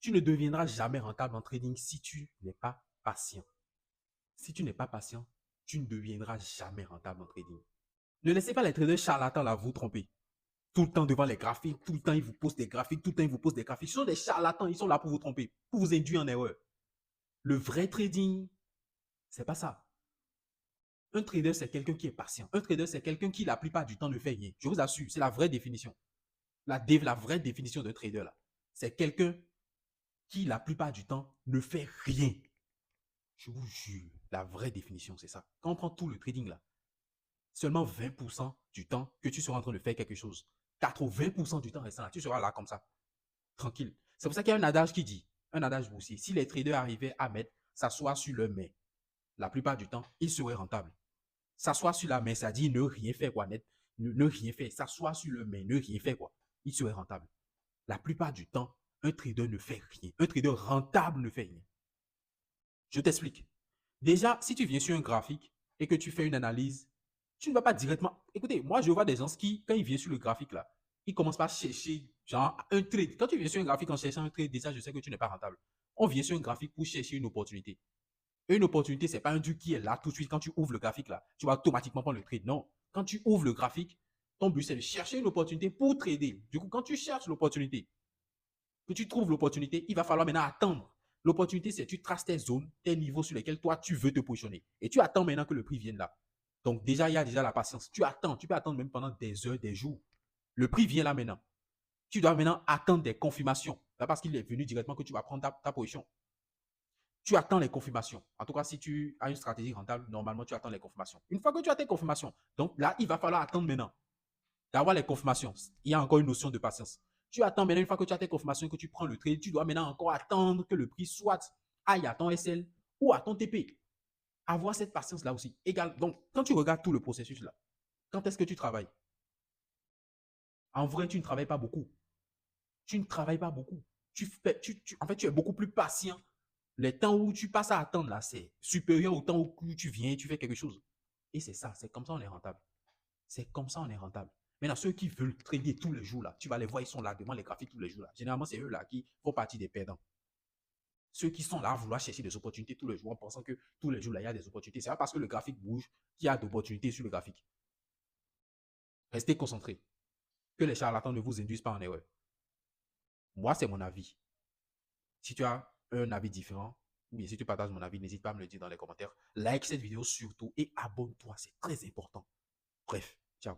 Tu ne deviendras jamais rentable en trading si tu n'es pas patient. Si tu n'es pas patient, tu ne deviendras jamais rentable en trading. Ne laissez pas les traders charlatans là vous tromper. Tout le temps devant les graphiques, tout le temps ils vous posent des graphiques, tout le temps ils vous posent des graphiques. Ce sont des charlatans, ils sont là pour vous tromper, pour vous induire en erreur. Le vrai trading, c'est pas ça. Un trader, c'est quelqu'un qui est patient. Un trader, c'est quelqu'un qui, la plupart du temps, ne fait rien. Je vous assure, c'est la vraie définition. La vraie définition d'un trader, là, c'est quelqu'un qui, la plupart du temps, ne fait rien. Je vous jure, la vraie définition, c'est ça. Quand on prend tout le trading, là, seulement 20% du temps que tu seras en train de faire quelque chose. 80% du temps restant là, tu seras là comme ça, tranquille. C'est pour ça qu'il y a un adage qui dit, un adage boursier, si les traders arrivaient à mettre s'asseoir sur leur main, la plupart du temps, ils seraient rentables. S'asseoir sur la main, ça dit ne rien faire, quoi, net. Ne rien faire. S'asseoir sur le main, ne rien faire, quoi. Il serait rentable. La plupart du temps, un trader ne fait rien. Un trader rentable ne fait rien. Je t'explique. Déjà, si tu viens sur un graphique et que tu fais une analyse, tu ne vas pas directement. Écoutez, moi, je vois des gens qui, quand ils viennent sur le graphique là, ils commencent par chercher, genre, un trade. Quand tu viens sur un graphique en cherchant un trade, déjà, je sais que tu n'es pas rentable. On vient sur un graphique pour chercher une opportunité. Une opportunité, ce n'est pas un truc qui est là tout de suite. Quand tu ouvres le graphique, là, tu vas automatiquement prendre le trade. Non. Quand tu ouvres le graphique, ton but, c'est de chercher une opportunité pour trader. Du coup, quand tu cherches l'opportunité, que tu trouves l'opportunité, il va falloir maintenant attendre. L'opportunité, c'est tu traces tes zones, tes niveaux sur lesquels toi, tu veux te positionner. Et tu attends maintenant que le prix vienne là. Donc, déjà, il y a déjà la patience. Tu attends. Tu peux attendre même pendant des heures, des jours. Le prix vient là maintenant. Tu dois maintenant attendre des confirmations. Là, parce qu'il est venu directement que tu vas prendre ta position. Tu attends les confirmations. En tout cas, si tu as une stratégie rentable, normalement, tu attends les confirmations. Une fois que tu as tes confirmations, donc là, il va falloir attendre maintenant d'avoir les confirmations. Il y a encore une notion de patience. Tu attends maintenant, une fois que tu as tes confirmations, que tu prends le trade, tu dois maintenant encore attendre que le prix soit aille à ton SL ou à ton TP. Avoir cette patience-là aussi. Égal. Donc, quand tu regardes tout le processus là, quand est-ce que tu travailles? En vrai, tu ne travailles pas beaucoup. Tu ne travailles pas beaucoup. En fait, tu es beaucoup plus patient. Les temps où tu passes à attendre, là, c'est supérieur au temps où tu viens et tu fais quelque chose. Et c'est ça, c'est comme ça on est rentable. C'est comme ça on est rentable. Maintenant, ceux qui veulent trader tous les jours, là, tu vas les voir, ils sont là devant les graphiques tous les jours. Là. Généralement, c'est eux là qui font partie des perdants. Ceux qui sont là à vouloir chercher des opportunités tous les jours en pensant que tous les jours, là, il y a des opportunités. C'est pas parce que le graphique bouge qu'il y a d'opportunités sur le graphique. Restez concentrés. Que les charlatans ne vous induisent pas en erreur. Moi, c'est mon avis. Si tu as un avis différent, ou bien si tu partages mon avis, n'hésite pas à me le dire dans les commentaires. Like cette vidéo surtout et abonne-toi, c'est très important. Bref, ciao.